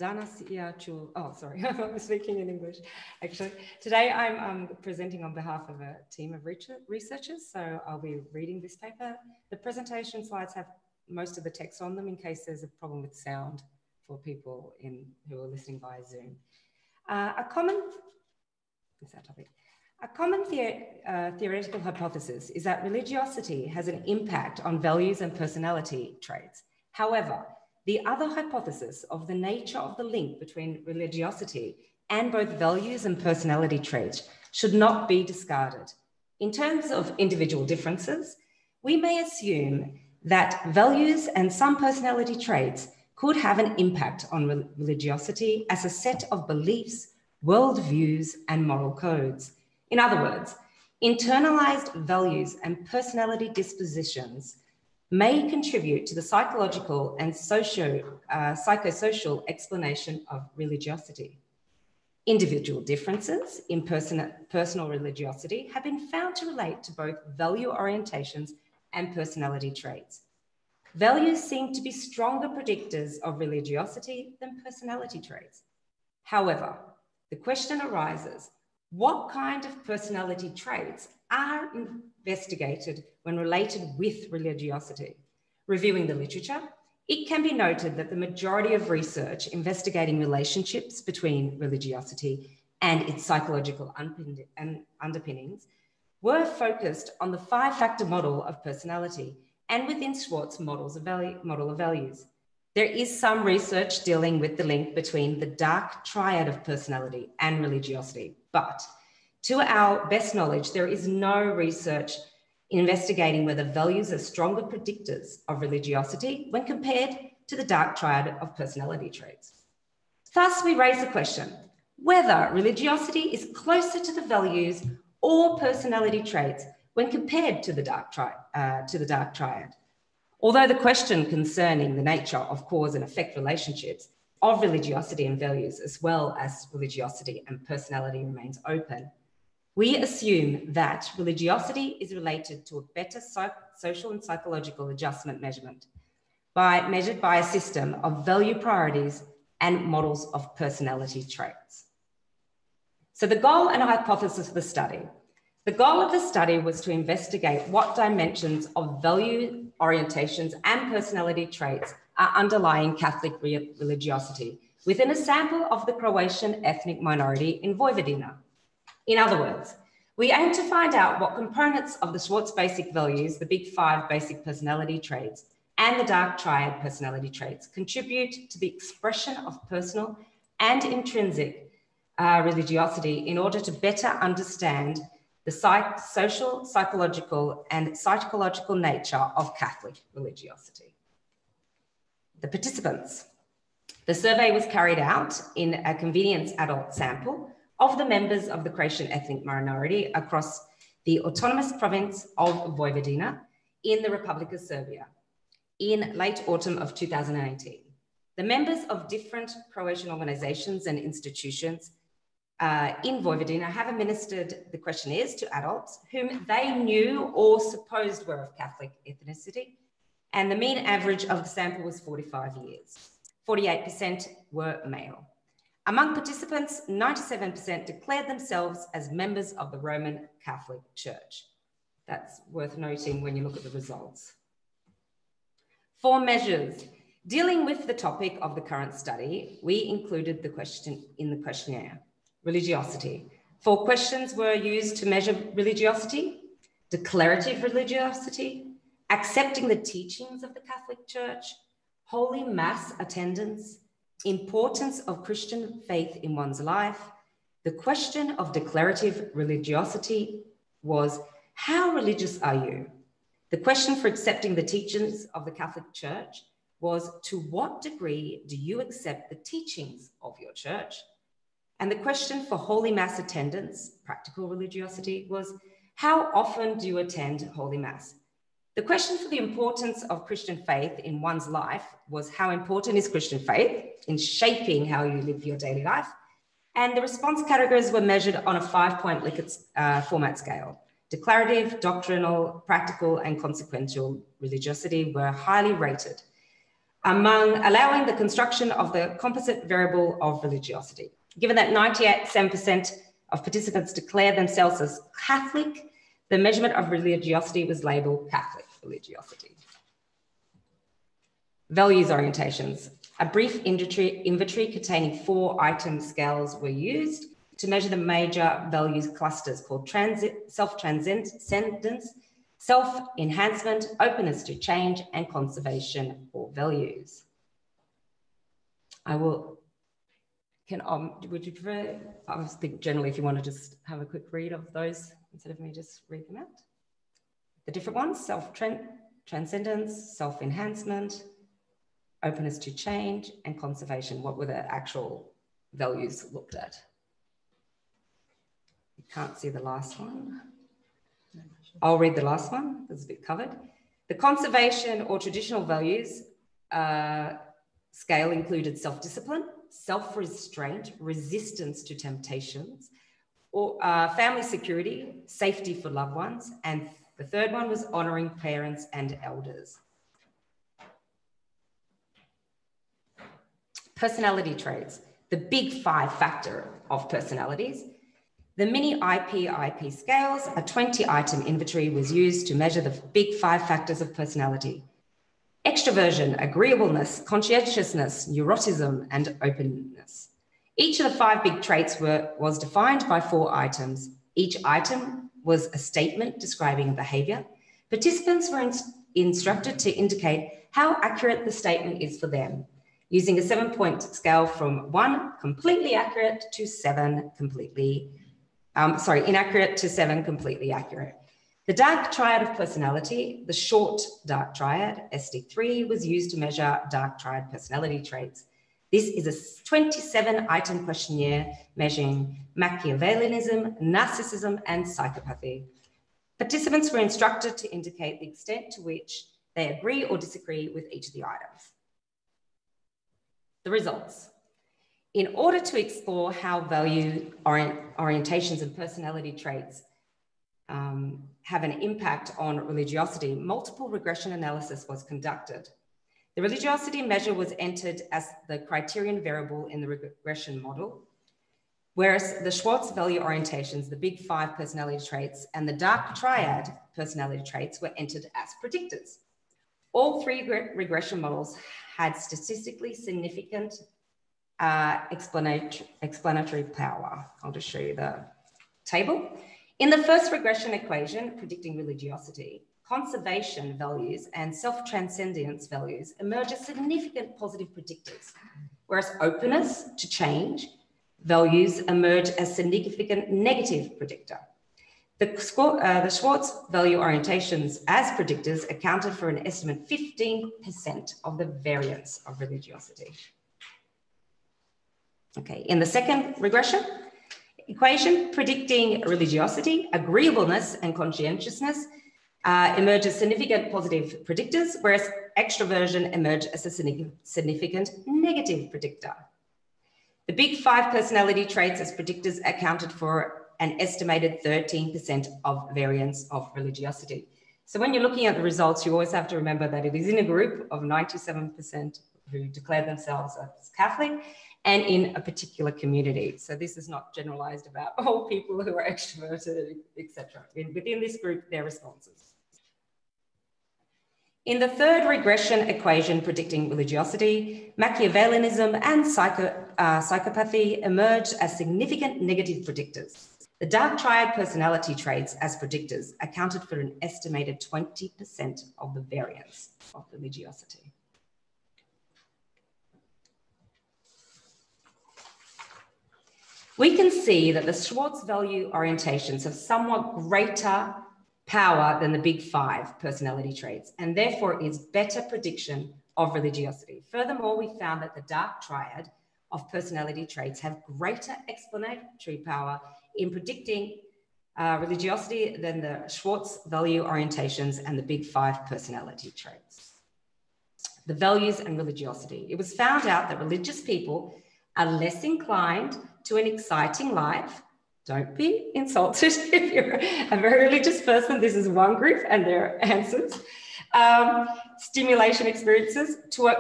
Oh, sorry, I'm speaking in English, actually. Today I'm presenting on behalf of a team of researchers, so I'll be reading this paper. The presentation slides have most of the text on them in case there's a problem with sound for people who are listening via Zoom. A common theoretical hypothesis is that religiosity has an impact on values and personality traits. However, the other hypothesis of the nature of the link between religiosity and both values and personality traits should not be discarded. In terms of individual differences, we may assume that values and some personality traits could have an impact on religiosity as a set of beliefs, worldviews, and moral codes. In other words, internalized values and personality dispositions may contribute to the psychological and psychosocial explanation of religiosity. Individual differences in personal religiosity have been found to relate to both value orientations and personality traits. Values seem to be stronger predictors of religiosity than personality traits. However, the question arises, what kind of personality traits are investigated when related with religiosity? Reviewing the literature, it can be noted that the majority of research investigating relationships between religiosity and its psychological underpinnings were focused on the five-factor model of personality and within Schwartz's model of values. There is some research dealing with the link between the dark triad of personality and religiosity, but to our best knowledge, there is no research investigating whether values are stronger predictors of religiosity when compared to the dark triad of personality traits. Thus, we raise the question whether religiosity is closer to the values or personality traits when compared to the dark triad. Although the question concerning the nature of cause and effect relationships of religiosity and values, as well as religiosity and personality, remains open, we assume that religiosity is related to a better social and psychological adjustment measured by a system of value priorities and models of personality traits. So the goal and hypothesis of the study. The goal of the study was to investigate what dimensions of value orientations and personality traits are underlying Catholic religiosity within a sample of the Croatian ethnic minority in Vojvodina. In other words, we aim to find out what components of the Schwartz basic values, the big five basic personality traits, and the dark triad personality traits contribute to the expression of personal and intrinsic religiosity in order to better understand the social, psychological, and psychological nature of Catholic religiosity. The participants. The survey was carried out in a convenience adult sample of the members of the Croatian ethnic minority across the autonomous province of Vojvodina in the Republic of Serbia in late autumn of 2018. The members of different Croatian organizations and institutions in Vojvodina have administered the questionnaires to adults whom they knew or supposed were of Catholic ethnicity, and the mean average of the sample was 45 years. 48% were male. Among participants, 97% declared themselves as members of the Roman Catholic Church. That's worth noting when you look at the results. For measures dealing with the topic of the current study, we included the question in the questionnaire. Religiosity. 4 questions were used to measure religiosity: declarative religiosity, accepting the teachings of the Catholic Church, Holy Mass attendance, importance of Christian faith in one's life. The question of declarative religiosity was, how religious are you? The question for accepting the teachings of the Catholic Church was, to what degree do you accept the teachings of your church? And the question for Holy Mass attendance, practical religiosity, was, how often do you attend Holy Mass? The question for the importance of Christian faith in one's life was, how important is Christian faith in shaping how you live your daily life? And the response categories were measured on a 5-point Likert format scale. Declarative, doctrinal, practical, and consequential religiosity were highly rated. allowing the construction of the composite variable of religiosity. Given that 97% of participants declare themselves as Catholic, the measurement of religiosity was labelled Catholic religiosity. Values orientations. A brief inventory containing 4 item scales were used to measure the major values clusters called self-transcendence, self-enhancement, openness to change, and conservation or values. Would you prefer, I was thinking generally if you want to just have a quick read of those instead of me just read them out. The different ones, self-transcendence, self-enhancement, openness to change, and conservation. What were the actual values looked at? You can't see the last one. I'll read the last one, it's a bit covered. The conservation or traditional values scale included self-discipline, self-restraint, resistance to temptations, or family security, safety for loved ones, and the third one was honouring parents and elders. Personality traits, the big 5 factor of personalities. The mini IP scales, a 20-item inventory was used to measure the big 5 factors of personality. Extroversion, agreeableness, conscientiousness, neuroticism, and openness. Each of the 5 big traits was defined by 4 items. Each item was a statement describing a behaviour. Participants were instructed to indicate how accurate the statement is for them, using a 7-point scale from 1, completely accurate, to 7, inaccurate to 7, completely accurate. The dark triad of personality, the short dark triad, SD3, was used to measure dark triad personality traits. This is a 27-item questionnaire measuring Machiavellianism, narcissism, and psychopathy. Participants were instructed to indicate the extent to which they agree or disagree with each of the items. The results. In order to explore how value orientations and personality traits have an impact on religiosity, multiple regression analysis was conducted. The religiosity measure was entered as the criterion variable in the regression model, whereas the Schwartz value orientations, the big 5 personality traits, and the dark triad personality traits were entered as predictors. All 3 regression models had statistically significant explanatory power. I'll just show you the table. In the first regression equation, predicting religiosity, conservation values and self-transcendence values emerge as significant positive predictors, whereas openness to change values emerge as significant negative predictor. The Schwartz value orientations as predictors accounted for an estimate 15% of the variance of religiosity. Okay, in the second regression equation, predicting religiosity, agreeableness and conscientiousness emerge as significant positive predictors, whereas extroversion emerged as a significant negative predictor. The big 5 personality traits as predictors accounted for an estimated 13% of variance of religiosity. So when you're looking at the results, you always have to remember that it is in a group of 97% who declare themselves as Catholic and in a particular community. So this is not generalized about all people who are extroverted, etc. Within this group, their responses. In the third regression equation predicting religiosity, Machiavellianism and psychopathy emerged as significant negative predictors. The dark triad personality traits as predictors accounted for an estimated 20% of the variance of religiosity. We can see that the Schwartz value orientations have somewhat greater power than the big 5 personality traits, and therefore is better prediction of religiosity. Furthermore, we found that the dark triad of personality traits have greater explanatory power in predicting religiosity than the Schwartz value orientations and the big 5 personality traits. The values and religiosity. It was found out that religious people are less inclined to an exciting life. Don't be insulted if you're a very religious person. This is one group and their answers. stimulation experiences, to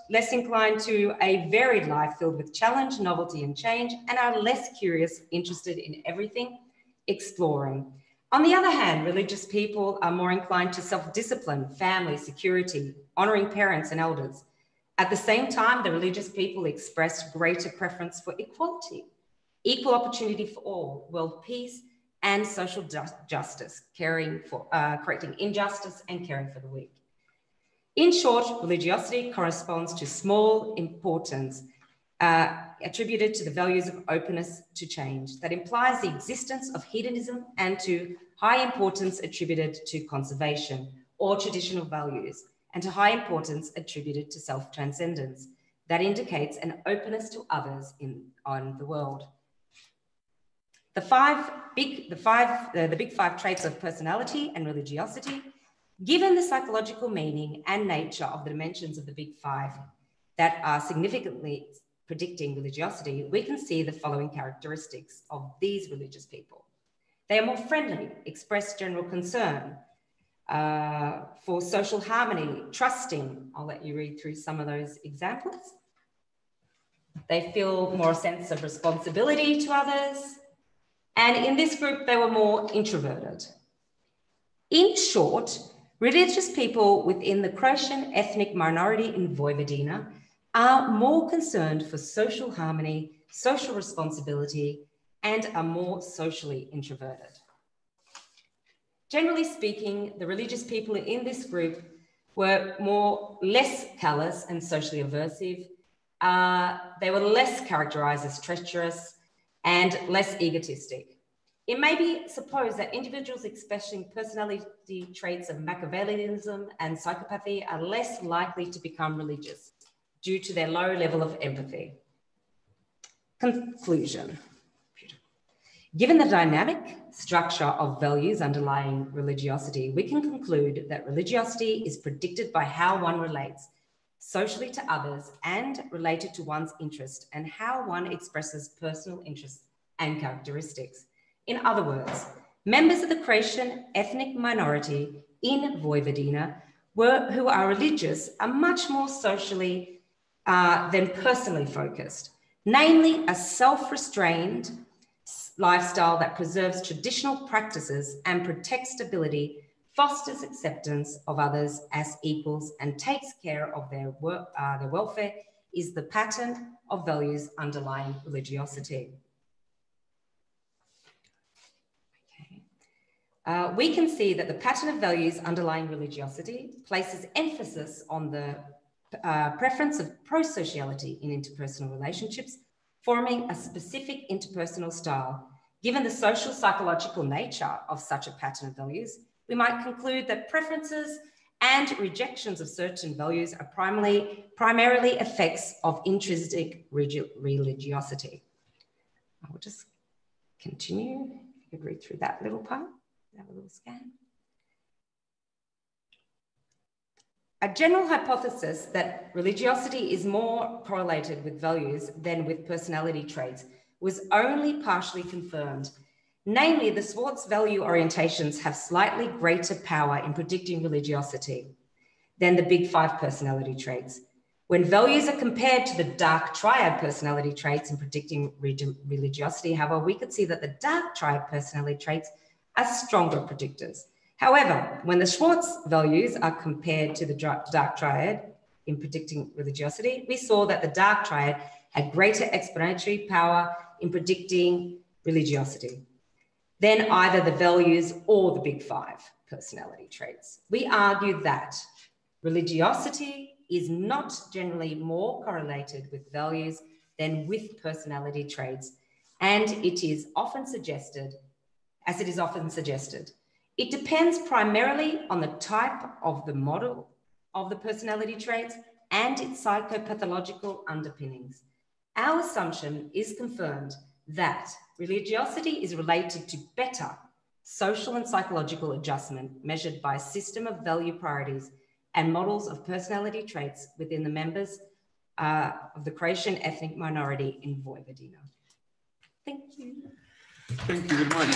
less inclined to a varied life filled with challenge, novelty, and change, and are less curious, interested in everything, exploring. On the other hand, religious people are more inclined to self-discipline, family, security, honouring parents and elders. At the same time, the religious people expressed greater preference for equality, equal opportunity for all, world peace, and social justice, correcting injustice and caring for the weak. In short, religiosity corresponds to small importance attributed to the values of openness to change that implies the existence of hedonism, and to high importance attributed to conservation or traditional values, and to high importance attributed to self-transcendence that indicates an openness to others on the world. The big five traits of personality and religiosity, given the psychological meaning and nature of the dimensions of the big five that are significantly predicting religiosity, we can see the following characteristics of these religious people. They are more friendly, express general concern for social harmony, trusting. I'll let you read through some of those examples. They feel more a sense of responsibility to others. And in this group, they were more introverted. In short, religious people within the Croatian ethnic minority in Vojvodina are more concerned for social harmony, social responsibility, and are more socially introverted. Generally speaking, the religious people in this group were less callous and socially aversive. They were less characterized as treacherous and less egotistic. It may be supposed that individuals expressing personality traits of Machiavellianism and psychopathy are less likely to become religious due to their low level of empathy. Conclusion. Given the dynamic structure of values underlying religiosity, we can conclude that religiosity is predicted by how one relates socially to others and related to one's interest, and how one expresses personal interests and characteristics. In other words, members of the Croatian ethnic minority in Vojvodina who are religious are much more socially than personally focused, namely a self-restrained lifestyle that preserves traditional practices and protects stability, fosters acceptance of others as equals, and takes care of their welfare is the pattern of values underlying religiosity. We can see that the pattern of values underlying religiosity places emphasis on the preference of pro-sociality in interpersonal relationships, forming a specific interpersonal style. Given the social psychological nature of such a pattern of values, we might conclude that preferences and rejections of certain values are primarily effects of intrinsic religiosity. I will just continue. You can read through that little part. Have a little scan. A general hypothesis that religiosity is more correlated with values than with personality traits was only partially confirmed. Namely, the Schwartz value orientations have slightly greater power in predicting religiosity than the big five personality traits. When values are compared to the dark triad personality traits in predicting religiosity, however, we could see that the dark triad personality traits are stronger predictors. However, when the Schwartz values are compared to the dark triad in predicting religiosity, we saw that the dark triad had greater explanatory power in predicting religiosity than either the values or the big five personality traits. We argue that religiosity is not generally more correlated with values than with personality traits, and it is often suggested, it depends primarily on the type of the model of the personality traits and its psychopathological underpinnings. Our assumption is confirmed that religiosity is related to better social and psychological adjustment measured by a system of value priorities and models of personality traits within the members of the Croatian ethnic minority in Vojvodina. Thank you. Thank you very much.